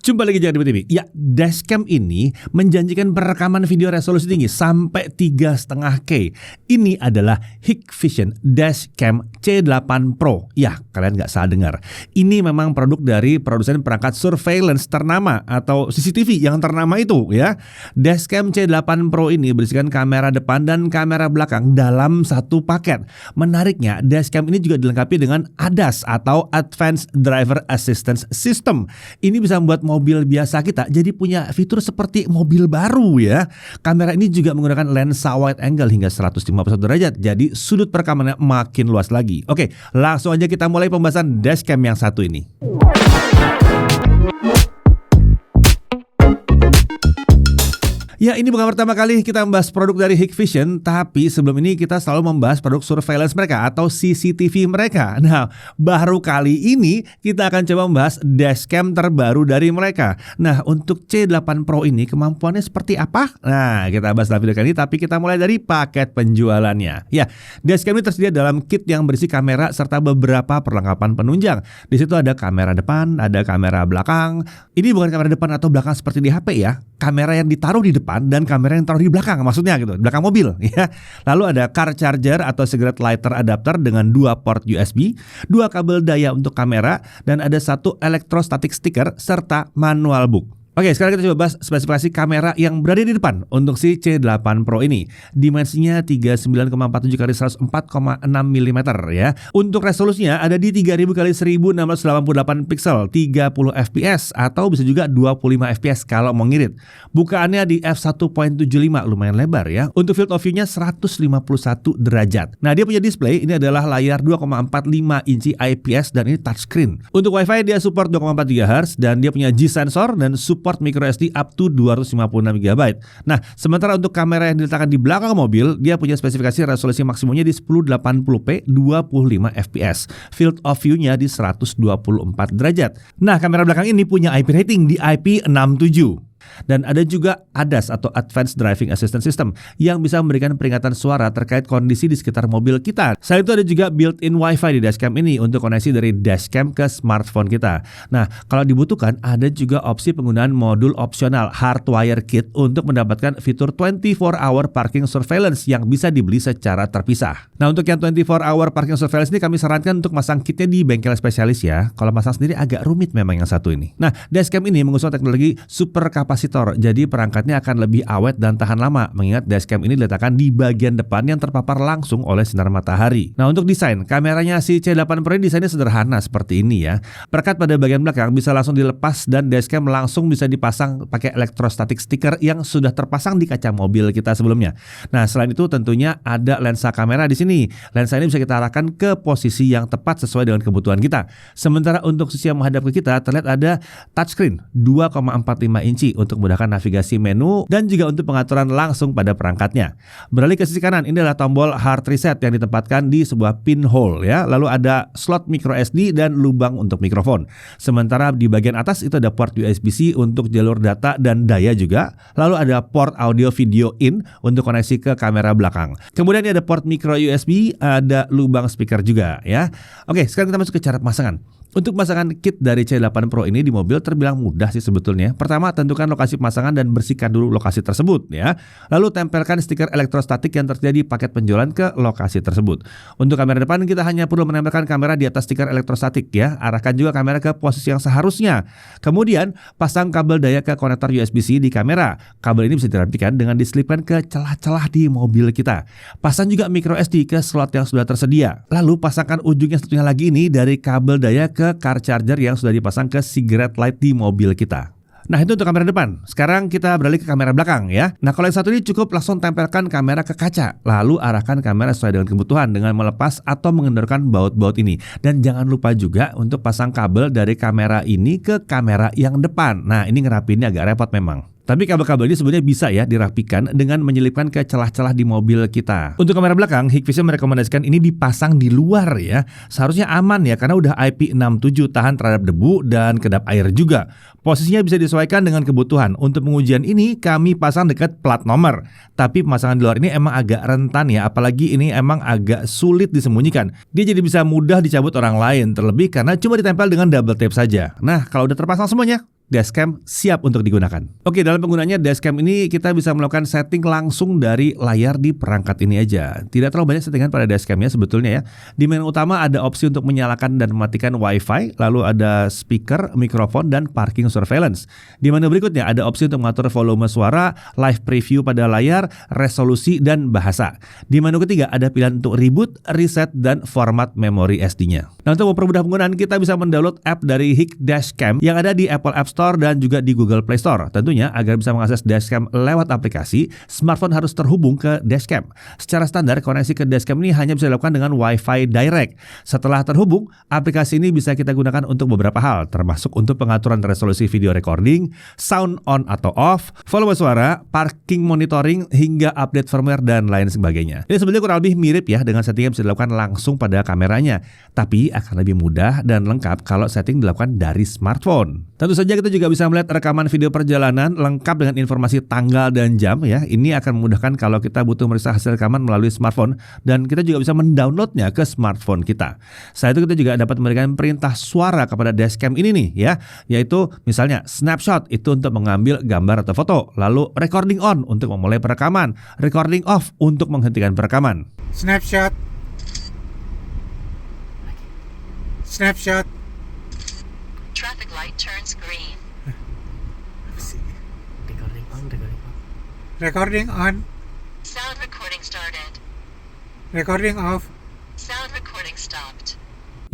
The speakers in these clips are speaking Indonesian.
Jumpa lagi di TV. Ya, dashcam ini menjanjikan perekaman video resolusi tinggi sampai 3,5K. Ini adalah Hikvision Dashcam C8 Pro. Ya, kalian nggak salah dengar. Ini memang produk dari produsen perangkat surveillance ternama atau CCTV yang ternama itu ya. Dashcam C8 Pro ini berisikan kamera depan dan kamera belakang dalam satu paket. Menariknya, dashcam ini juga dilengkapi dengan ADAS atau Advanced Driver Assistance System. Ini bisa membuat mobil biasa kita jadi punya fitur seperti mobil baru ya. Kamera ini juga menggunakan lensa wide angle hingga 151 derajat, jadi sudut perekamannya makin luas lagi. Oke, langsung aja kita mulai pembahasan dashcam yang satu ini. Ya, ini bukan pertama kali kita membahas produk dari Hikvision, tapi sebelum ini kita selalu membahas produk surveillance mereka atau CCTV mereka. Nah, baru kali ini kita akan coba membahas dashcam terbaru dari mereka. Nah, untuk C8 Pro ini kemampuannya seperti apa? Nah, kita bahas dalam video kali ini, tapi kita mulai dari paket penjualannya. Ya, dashcam ini tersedia dalam kit yang berisi kamera serta beberapa perlengkapan penunjang. Di situ ada kamera depan, ada kamera belakang. Ini bukan kamera depan atau belakang seperti di HP ya. Kamera yang ditaruh di depan dan kamera yang taruh di belakang, maksudnya gitu, belakang mobil ya. Lalu ada car charger atau cigarette lighter adapter dengan 2 port USB, 2 kabel daya untuk kamera, dan ada 1 electrostatic sticker serta manual book. Oke, sekarang kita coba bahas spesifikasi kamera yang berada di depan untuk si C8 Pro ini. Dimensinya 39,47 x 104,6 mm ya. Untuk resolusinya ada di 3000 x 1688 pixel, 30 fps atau bisa juga 25 fps kalau mau ngirit. Bukaannya di f1.75, lumayan lebar ya. Untuk field of view-nya 151 derajat. Nah, dia punya display, ini adalah layar 2,45 inci IPS dan ini touchscreen. Untuk WiFi dia support 2,4 GHz dan dia punya G-sensor dan support microSD up to 256 GB. Nah, sementara untuk kamera yang diletakkan di belakang mobil, dia punya spesifikasi resolusi maksimumnya di 1080p 25 fps. Field of view-nya di 124 derajat. Nah, kamera belakang ini punya IP rating di IP67. Dan ada juga ADAS atau Advanced Driving Assistance System yang bisa memberikan peringatan suara terkait kondisi di sekitar mobil kita. Selain itu ada juga built-in Wi-Fi di dashcam ini untuk koneksi dari dashcam ke smartphone kita. Nah, kalau dibutuhkan ada juga opsi penggunaan modul opsional hardwire kit untuk mendapatkan fitur 24-hour parking surveillance yang bisa dibeli secara terpisah. Nah, untuk yang 24-hour parking surveillance ini kami sarankan untuk masang kitnya di bengkel spesialis ya. Kalau masang sendiri agak rumit memang yang satu ini. Nah, dashcam ini mengusung teknologi super kapasitor, jadi perangkatnya akan lebih awet dan tahan lama mengingat dashcam ini diletakkan di bagian depan yang terpapar langsung oleh sinar matahari. Nah, untuk desain, kameranya si C8 Pro ini desainnya sederhana seperti ini ya. Perekat pada bagian belakang bisa langsung dilepas dan dashcam langsung bisa dipasang pakai electrostatic sticker yang sudah terpasang di kaca mobil kita sebelumnya. Nah, selain itu tentunya ada lensa kamera di sini. Lensa ini bisa kita arahkan ke posisi yang tepat sesuai dengan kebutuhan kita. Sementara untuk sisi yang menghadap ke kita terlihat ada touchscreen 2,45 inci untuk memudahkan navigasi menu dan juga untuk pengaturan langsung pada perangkatnya. Beralih ke sisi kanan, ini adalah tombol hard reset yang ditempatkan di sebuah pinhole ya. Lalu ada slot microSD dan lubang untuk mikrofon. Sementara di bagian atas itu ada port USB-C untuk jalur data dan daya juga. Lalu ada port audio video in untuk koneksi ke kamera belakang. Kemudian ini ada port micro USB, ada lubang speaker juga ya. Oke, sekarang kita masuk ke cara pemasangan. Untuk pemasangan kit dari C8 Pro ini di mobil terbilang mudah sih sebetulnya. Pertama, tentukan lokasi pemasangan dan bersihkan dulu lokasi tersebut ya. Lalu tempelkan stiker elektrostatik yang tersedia di paket penjualan ke lokasi tersebut. Untuk kamera depan kita hanya perlu menempelkan kamera di atas stiker elektrostatik ya. Arahkan juga kamera ke posisi yang seharusnya. Kemudian, pasang kabel daya ke konektor USB-C di kamera. Kabel ini bisa dirapikan dengan diselipkan ke celah-celah di mobil kita. Pasang juga microSD ke slot yang sudah tersedia. Lalu pasangkan ujungnya satunya lagi ini dari kabel daya ke car charger yang sudah dipasang ke cigarette light di mobil kita. Nah, itu untuk kamera depan. Sekarang kita beralih ke kamera belakang ya. Nah, kalau yang satu ini cukup langsung tempelkan kamera ke kaca. Lalu arahkan kamera sesuai dengan kebutuhan dengan melepas atau mengendorkan baut-baut ini. Dan jangan lupa juga untuk pasang kabel dari kamera ini ke kamera yang depan. Nah, ini ngerapinnya agak repot memang. Tapi kabel-kabel ini sebenarnya bisa ya dirapikan dengan menyelipkan ke celah-celah di mobil kita. Untuk kamera belakang, Hikvision merekomendasikan ini dipasang di luar ya. Seharusnya aman ya karena udah IP67 tahan terhadap debu dan kedap air juga. Posisinya bisa disesuaikan dengan kebutuhan. Untuk pengujian ini kami pasang dekat plat nomor. Tapi pemasangan di luar ini emang agak rentan ya, apalagi ini emang agak sulit disembunyikan. Dia jadi bisa mudah dicabut orang lain, terlebih karena cuma ditempel dengan double tape saja. Nah, kalau udah terpasang semuanya, dashcam siap untuk digunakan. Oke, dalam penggunaannya dashcam ini kita bisa melakukan setting langsung dari layar di perangkat ini aja. Tidak terlalu banyak settingan pada dashcamnya sebetulnya ya. Di menu utama ada opsi untuk menyalakan dan mematikan WiFi, lalu ada speaker, mikrofon, dan parking surveillance. Di menu berikutnya ada opsi untuk mengatur volume suara, live preview pada layar, resolusi, dan bahasa. Di menu ketiga ada pilihan untuk reboot, reset, dan format memori SD-nya. Nah, untuk mempermudah penggunaan kita bisa mendownload app dari HIK Dashcam yang ada di Apple App Store dan juga di Google Play Store. Tentunya agar bisa mengakses dashcam lewat aplikasi, smartphone harus terhubung ke dashcam. Secara standar, koneksi ke dashcam ini hanya bisa dilakukan dengan Wi-Fi direct. Setelah terhubung, aplikasi ini bisa kita gunakan untuk beberapa hal, termasuk untuk pengaturan resolusi video recording, sound on atau off, volume suara, parking monitoring, hingga update firmware dan lain sebagainya. Ini sebenarnya kurang lebih mirip ya dengan setting yang bisa dilakukan langsung pada kameranya, tapi akan lebih mudah dan lengkap kalau setting dilakukan dari smartphone. Tentu saja kita juga bisa melihat rekaman video perjalanan lengkap dengan informasi tanggal dan jam ya. Ini akan memudahkan kalau kita butuh meriksa hasil rekaman melalui smartphone, dan kita juga bisa mendownloadnya ke smartphone kita. Selain itu kita juga dapat memberikan perintah suara kepada dashcam ini nih ya, yaitu misalnya snapshot itu untuk mengambil gambar atau foto, lalu recording on untuk memulai perekaman, recording off untuk menghentikan perekaman. Snapshot. Snapshot. Traffic light turns green. Recording on. Sound recording started. Recording off. Sound recording stopped.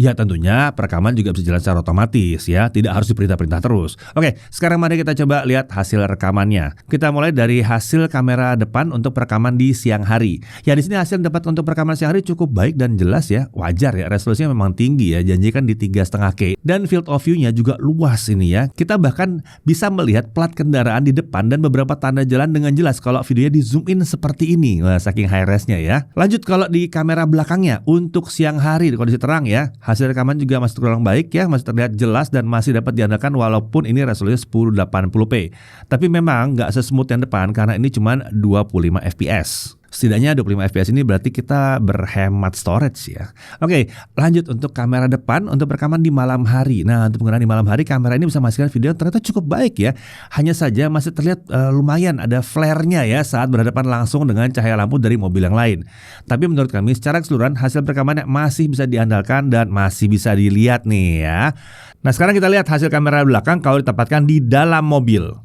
Ya tentunya perekaman juga bisa jalan secara otomatis ya, tidak harus diperintah-perintah terus. Oke, sekarang mari kita coba lihat hasil rekamannya. Kita mulai dari hasil kamera depan untuk perekaman di siang hari. Ya di sini hasil yang dapat untuk perekaman siang hari cukup baik dan jelas ya, wajar ya, resolusinya memang tinggi ya, janjikan di 3,5K. Dan field of view-nya juga luas ini ya. Kita bahkan bisa melihat plat kendaraan di depan dan beberapa tanda jalan dengan jelas kalau videonya di zoom in seperti ini. Wah, saking high res-nya ya. Lanjut kalau di kamera belakangnya untuk siang hari di kondisi terang ya. Hasil rekaman juga masih tergolong baik ya, masih terlihat jelas dan masih dapat diandalkan walaupun ini resolusi 1080p. Tapi memang nggak sesmooth yang depan karena ini cuma 25 fps. Setidaknya 25 fps ini berarti kita berhemat storage ya. Oke, lanjut untuk kamera depan untuk rekaman di malam hari. Nah, untuk penggunaan di malam hari, kamera ini bisa menghasilkan video yang ternyata cukup baik ya. Hanya saja masih terlihat lumayan ada flare-nya ya saat berhadapan langsung dengan cahaya lampu dari mobil yang lain. Tapi menurut kami secara keseluruhan hasil perekamannya masih bisa diandalkan dan masih bisa dilihat nih ya. Nah, sekarang kita lihat hasil kamera belakang kalau ditempatkan di dalam mobil.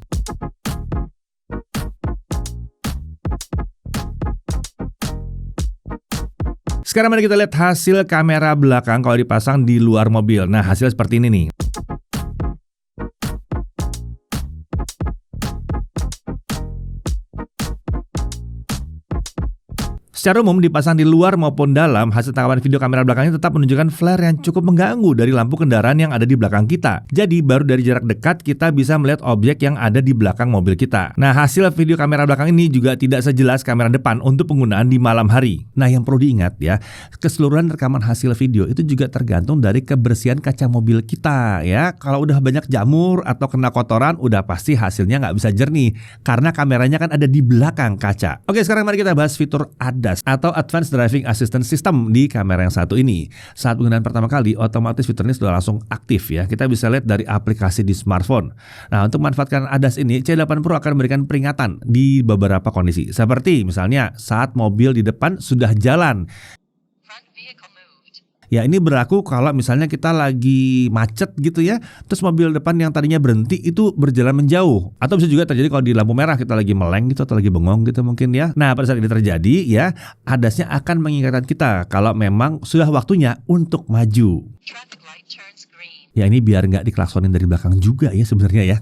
Sekarang mari kita lihat hasil kamera belakang kalau dipasang di luar mobil. Nah, hasil seperti ini nih. Secara umum dipasang di luar maupun dalam, hasil tangkapan video kamera belakangnya tetap menunjukkan flare yang cukup mengganggu dari lampu kendaraan yang ada di belakang kita. Jadi baru dari jarak dekat kita bisa melihat objek yang ada di belakang mobil kita. Nah, hasil video kamera belakang ini juga tidak sejelas kamera depan untuk penggunaan di malam hari. Nah, yang perlu diingat ya, keseluruhan rekaman hasil video itu juga tergantung dari kebersihan kaca mobil kita ya. Kalau udah banyak jamur atau kena kotoran, udah pasti hasilnya nggak bisa jernih karena kameranya kan ada di belakang kaca. Oke, sekarang mari kita bahas fitur ADAS atau Advanced Driving Assistance System di kamera yang satu ini. Saat penggunaan pertama kali, otomatis fitur ini sudah langsung aktif ya. Kita bisa lihat dari aplikasi di smartphone. Nah, untuk memanfaatkan ADAS ini, C8 Pro akan memberikan peringatan di beberapa kondisi. Seperti misalnya saat mobil di depan sudah jalan. Front vehicle moved. Ya, ini berlaku kalau misalnya kita lagi macet gitu ya, terus mobil depan yang tadinya berhenti itu berjalan menjauh. Atau bisa juga terjadi kalau di lampu merah kita lagi meleng gitu atau lagi bengong gitu mungkin ya. Nah, pada saat ini terjadi ya, ADAS-nya akan mengingatkan kita kalau memang sudah waktunya untuk maju. Traffic light turns green. Ya, ini biar nggak diklaksonin dari belakang juga ya sebenarnya ya.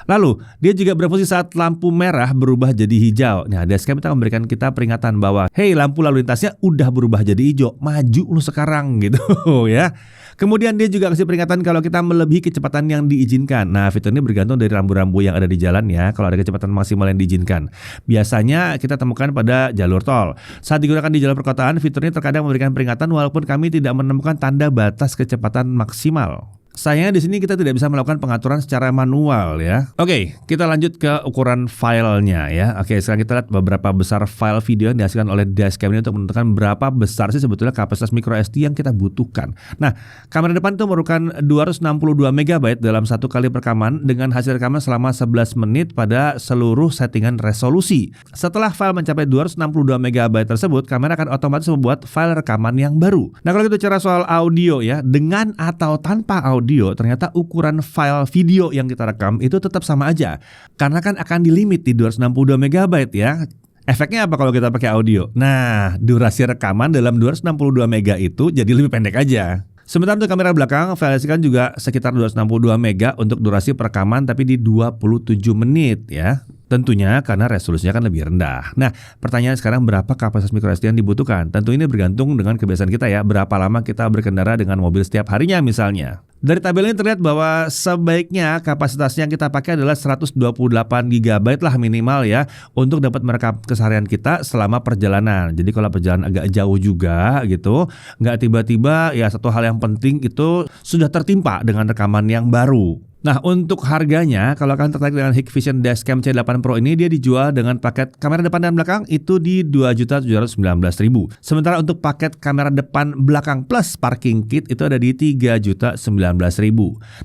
Lalu, dia juga berfungsi saat lampu merah berubah jadi hijau. Nah, dashcam itu memberikan kita peringatan bahwa, hey, lampu lalu lintasnya udah berubah jadi hijau, maju lu sekarang gitu ya. Kemudian dia juga kasih peringatan kalau kita melebihi kecepatan yang diizinkan. Nah, fitur ini bergantung dari rambu-rambu yang ada di jalan ya, kalau ada kecepatan maksimal yang diizinkan. Biasanya kita temukan pada jalur tol. Saat digunakan di jalur perkotaan, fitur ini terkadang memberikan peringatan walaupun kami tidak menemukan tanda batas kecepatan maksimal. Sayangnya di sini kita tidak bisa melakukan pengaturan secara manual ya. Oke, kita lanjut ke ukuran filenya ya. Oke, sekarang kita lihat beberapa besar file video yang dihasilkan oleh dashcam ini untuk menentukan berapa besar sih sebetulnya kapasitas microSD yang kita butuhkan. Nah, kamera depan itu memerlukan 262 MB dalam satu kali perekaman dengan hasil rekaman selama 11 menit pada seluruh settingan resolusi. Setelah file mencapai 262 MB tersebut, kamera akan otomatis membuat file rekaman yang baru. Nah, kalau kita bicara soal audio ya, dengan atau tanpa audio, ternyata ukuran file video yang kita rekam itu tetap sama aja. Karena kan akan dilimit di 262 MB ya. Efeknya apa kalau kita pakai audio? Nah, durasi rekaman dalam 262 MB itu jadi lebih pendek aja. Sementara untuk kamera belakang, file kan juga sekitar 262 MB untuk durasi perekaman tapi di 27 menit ya. Tentunya karena resolusinya kan lebih rendah. Nah, pertanyaan sekarang berapa kapasitas microSD yang dibutuhkan? Tentu ini bergantung dengan kebiasaan kita ya. Berapa lama kita berkendara dengan mobil setiap harinya misalnya. Dari tabel ini terlihat bahwa sebaiknya kapasitasnya yang kita pakai adalah 128 GB lah minimal ya untuk dapat merekam keseharian kita selama perjalanan. Jadi kalau perjalanan agak jauh juga gitu, nggak tiba-tiba ya satu hal yang penting itu sudah tertimpa dengan rekaman yang baru. Nah, untuk harganya, kalau kalian tertarik dengan Hikvision Dashcam C8 Pro ini, dia dijual dengan paket kamera depan dan belakang itu di 2.719.000. Sementara untuk paket kamera depan belakang plus parking kit itu ada di 3.019.000.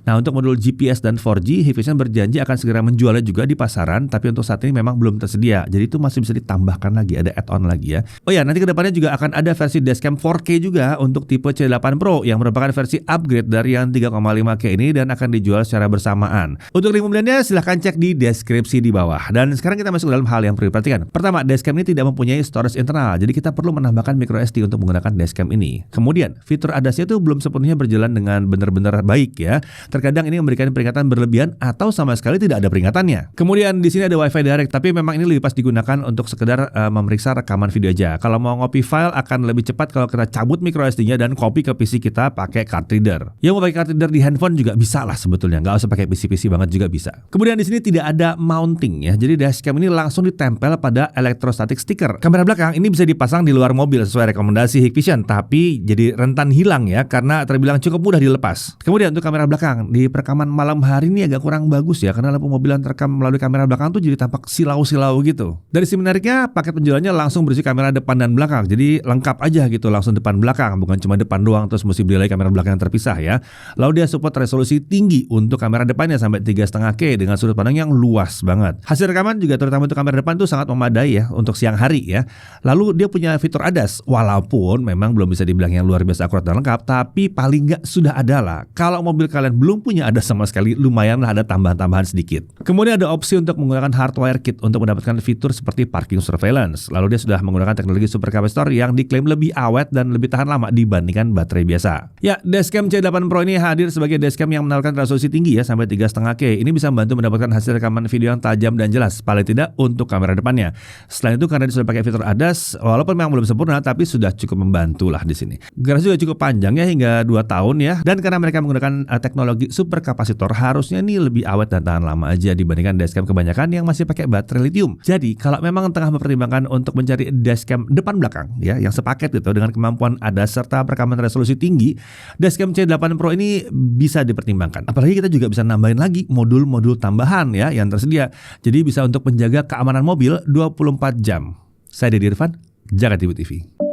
Nah, untuk modul GPS dan 4G, Hikvision berjanji akan segera menjualnya juga di pasaran, tapi untuk saat ini memang belum tersedia. Jadi itu masih bisa ditambahkan lagi, ada add-on lagi ya. Oh ya, nanti kedepannya juga akan ada versi Dashcam 4K juga untuk tipe C8 Pro yang merupakan versi upgrade dari yang 3,5K ini dan akan dijual secara bersamaan. Untuk link pembeliannya silahkan cek di deskripsi di bawah. Dan sekarang kita masuk dalam hal yang perlu diperhatikan. Pertama, dashcam ini tidak mempunyai storage internal, jadi kita perlu menambahkan microSD untuk menggunakan dashcam ini. Kemudian, fitur ADAS-nya itu belum sepenuhnya berjalan dengan benar-benar baik ya. Terkadang ini memberikan peringatan berlebihan atau sama sekali tidak ada peringatannya. Kemudian di sini ada WiFi direct, tapi memang ini lebih pas digunakan untuk sekedar memeriksa rekaman video aja. Kalau mau ngopi file akan lebih cepat kalau kita cabut microSD-nya dan copy ke PC kita pakai card reader. Yang mau pakai card reader di handphone juga bisa lah sebetulnya, nggak usah pakai PC-PC banget juga bisa. Kemudian di sini tidak ada mounting ya. Jadi dashcam ini langsung ditempel pada electrostatic sticker. Kamera belakang ini bisa dipasang di luar mobil sesuai rekomendasi Hikvision, tapi jadi rentan hilang ya karena terbilang cukup mudah dilepas. Kemudian untuk kamera belakang di perekaman malam hari ini agak kurang bagus ya karena lampu mobil yang terekam melalui kamera belakang tuh jadi tampak silau-silau gitu. Dari sisi menariknya, paket penjualannya langsung berisi kamera depan dan belakang. Jadi lengkap aja gitu, langsung depan belakang, bukan cuma depan doang terus mesti beli lagi kamera belakang yang terpisah ya. Lalu dia support resolusi tinggi untuk kamera depannya sampai 3,5K dengan sudut pandang yang luas banget. Hasil rekaman juga terutama untuk kamera depan tuh sangat memadai ya untuk siang hari ya. Lalu dia punya fitur ADAS, walaupun memang belum bisa dibilang yang luar biasa akurat dan lengkap, tapi paling nggak sudah ada lah. Kalau mobil kalian belum punya ADAS sama sekali, lumayanlah ada tambahan-tambahan sedikit. Kemudian ada opsi untuk menggunakan hardwire kit untuk mendapatkan fitur seperti parking surveillance. Lalu dia sudah menggunakan teknologi supercapacitor yang diklaim lebih awet dan lebih tahan lama dibandingkan baterai biasa. Ya, dashcam C8 Pro ini hadir sebagai dashcam yang menawarkan resolusi tinggi ya sampai 3,5K. Ini bisa membantu mendapatkan hasil rekaman video yang tajam dan jelas, paling tidak untuk kamera depannya. Selain itu karena dia sudah pakai fitur ADAS, walaupun memang belum sempurna tapi sudah cukup membantu lah di sini. Garasi juga cukup panjang ya hingga 2 tahun ya. Dan karena mereka menggunakan teknologi superkapasitor, harusnya ini lebih awet dan tahan lama aja dibandingkan dashcam kebanyakan yang masih pakai baterai lithium. Jadi kalau memang tengah mempertimbangkan untuk mencari dashcam depan belakang ya yang sepaket gitu dengan kemampuan ADAS serta perekaman resolusi tinggi, dashcam C8 Pro ini bisa dipertimbangkan. Apalagi kita juga bisa nambahin lagi modul-modul tambahan ya yang tersedia. Jadi bisa untuk menjaga keamanan mobil 24 jam. Saya Deddy Irfan, Jakarta TV.